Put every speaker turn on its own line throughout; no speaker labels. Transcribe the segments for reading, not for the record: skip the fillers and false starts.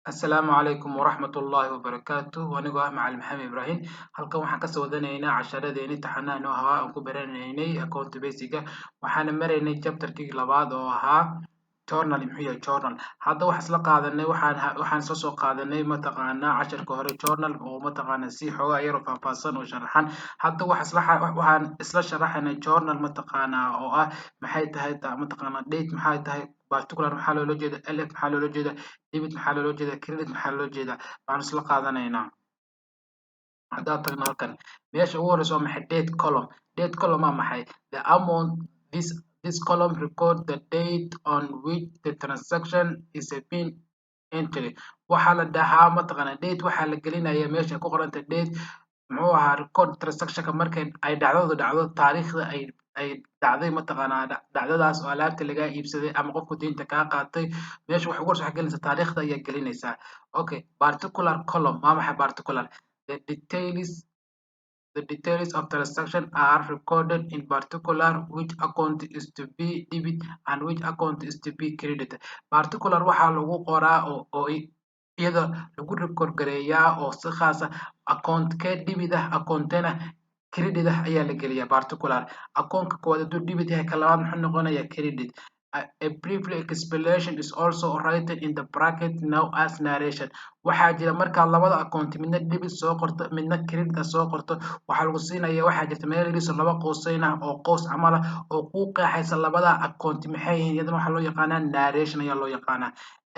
Asalaamu calaykum waraxmatullaahi wabarakaatuh. Anigoo ah Macalin Maxamed Ibraahim. Halkan waxaan kasoo wadanaynaa casharadeenii taxanaha noo ahaa aan ku baranaynay account basic-ga. Waxaana maraynay chapterkii labaad oo ahaa journal muxuu yahay journal. Hadda waxaan isla qaadanay waxaan soo qaadanay mataqaanaa casharka hore journal oo mataqaanaa si xoogaa yar oo faahfaahsan oo sharaxan. Hadda waxaan isla sharaxaynay journal mataqaanaa oo ah maxay tahay mataqaanaa date maxay tahay particular maxaa loola jeeda LF maxaa loola jeeda debit maxaa loola jeeda credit maxaa loola jeeda waxaan isla qaadanaynaa. Haddaan tagno halkan meesha ugu horeysa waa maxay date column waa maxay the amount this column record the date on which the transaction is being entered. Waxaa la dhahaa mataqaanaa date waxaa la gelinayaa meesha ku qoranta date muxuu ahaa record transactionka markay ay dhacdo taariikhda ay dhacday mataqaanaa dhacdadaas oo alaabta lagaa iibsaday ama qofku deynta kaa qaatay meesha wax ugu horeysa gelinaysa taariikhda ayaa gelinaysaa. Okay, particular column waa maxay particular the details of transaction are recorded in particular which account is to be debit and which account is to be credit. Particular waxaa lagu qoraa oo iyada lagu record gareeyaa oo si khaas ah account ka debit ah accountana credit ah ayaa la geliyaa particular. Account-ka koowaad hadduu debit yahay ka labaad muxuu noqonayaa credit. A brief explanation is also written in the bracket now as narration. Waxaa jira markaa labada account midna debit soo qorto midna credit soo qorto waxaa lagu siinayaa waxaa jirta meel yariis laba qooseyn ah oo qoos camal ah oo ku qeexaysa labada account maxay yihiin iyadana waxaa loo yaqaanaa narration ayaa loo yaqaanaa.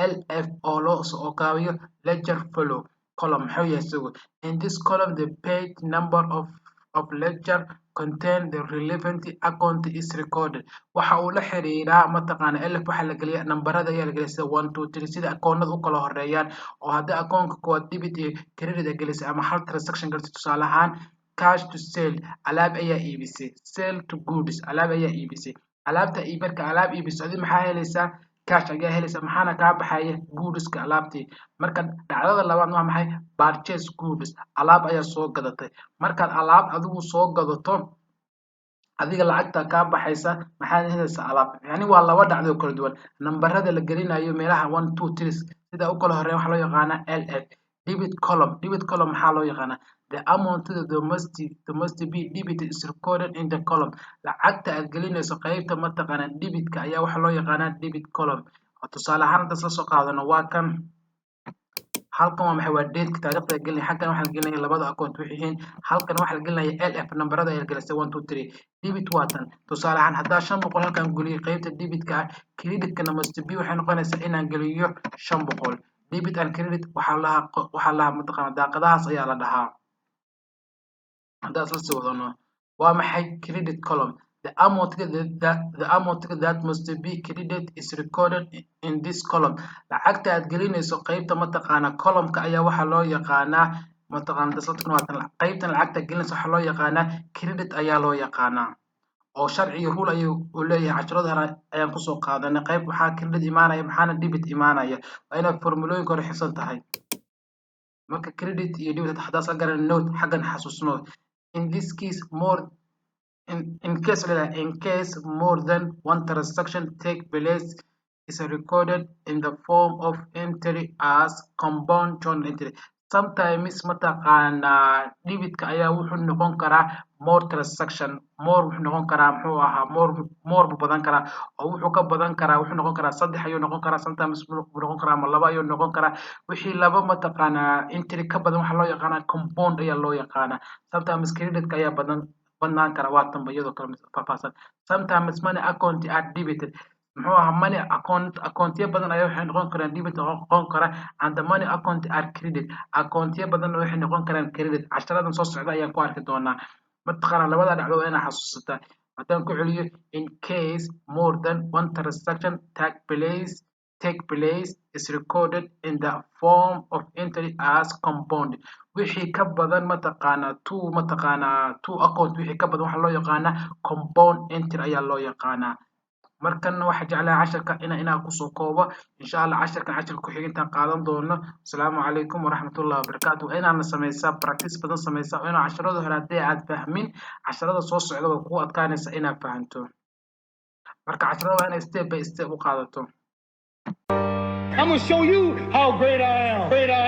LF oo loo soo kaabiyo ledger follow column maxuu yahay isagu. In this column the page number of ledger contain the relevant account is recorded. Waxa uu la xiriiraa mataqaanaa LF waxaa la geliyaa nambarada ayaa la geliyaa sida 1 2 3 sida akoonada u kala horeeyaan oo haddii akoonka koowaad debit iyo credit ay gelisay ama hal transaction gelisay tusaale ahaan cash to sell alaab ayaa iibisay sell to goods alaab ayaa iibisay alaabta marka alaab iibiso adi maxaa helaysaa cash ayaa helaysaa maxaana kaa baxaya goodska alaabtii. Marka dhacdada labaad waa maxay purchase goods alaab ayaa soo gadatay markaad alaab adigu soo gadato adiga lacagta kaa baxaysa maxaad helaysaa alaab. Yani waa laba dhacdo kala duwan nambarada la gelinayo meelaha 1 2 3 sida u kala horeeya waxaa loo yaqaanaa LF. Debit column maxaa loo yaqaanaa the amount that must be debit is recorded in the column. Lacagta aad gelinayso qaybta mataqaanaa debitka ayaa waxaa loo yaqaanaa debit column. Tusaale ahaan hadda soo qaadano waa kan halkan waa maxay waa date taariikhda gelinay xaggan waxaa la gelinaya labada account wixii yihiin halkan waxaa la gelinaya LF nambarada ayaa gelisay 1 2 3 debit waa tan tusaale ahaan haddaa 500 halkan geliyo qaybta debitka ah creditkana must be waxay noqonaysaa inaan geliyo 500. Debit and credit waxaa lahaa mataqaanaa daaqadahaas ayaa la dhahaa. Haddaa isla sii wadano waa maxay credit column the amount that must be credited is recorded in this column. Lacagta aad gelinayso qaybta mataqaanaa column-ka ayaa waxaa loo yaqaanaa mataqaanaa qaybtan lacagta gelinayso waxaa loo yaqaanaa credit ayaa loo yaqaanaa oo sharci iyo rule ayuu u leeyahay. Casharada hore ayaan kusoo qaadanay qayb waxaa credit imaanaya maxaana debit imaanaya waa inaad formulooyinka hore xifsan tahay. Marka credit iyo debit haddaad soo garan note xaggan xasuusno in this case in case more than one transaction take place is recorded in the form of entry as compound journal entry. Sometimes mataqaanaa debitka ayaa wuxuu noqon karaa more transaction wuxuu noqon karaa muxuu ahaa more buu badan karaa oo wuxuu ka badan karaa wuxuu noqon karaa 3 ayuu noqon karaa sometimes wuxuu noqon karaa ama 2 ayuu noqon karaa wixii laba mataqaanaa entry ka badan waxaa loo yaqaanaa compound ayaa loo yaqaanaa. Sometimes creditka ayaa badnaan kara waa tanba iyadoo kala faahfaahsan. Sometimes money account are debited muxuu ahaa money accountyo badan ayaa waxay noqon karaan debit noqon kara and the money account are credit accountyo badan waxay noqon karaan credit. Casharadan soo socda ayaan ku arki doonaa mataqaanaa labada dhacdo waa inaad xasuusataa. Haddaan ku celiyo in case more than one transaction take place is recorded in the form of entry as compound. Wixii ka badan mataqaanaa two account wixii ka badan waxaa loo yaqaanaa compound entry ayaa loo yaqaanaa. markan waxa jeclahay casharka inaan kusoo koobo insha Allah casharka ku xiginta qaadan doono. Assalaamu calaykum waraxmatullaahi wabarakaatuh. Inaan sameysaa practice badan sameysaa inaan casharada hore hadii aad fahmin casharada soo socda waa ku adkaanaysa inaad fahanto. Marka casharada waa in step by step u qaadato.
I'm going to show you how great I am. Great I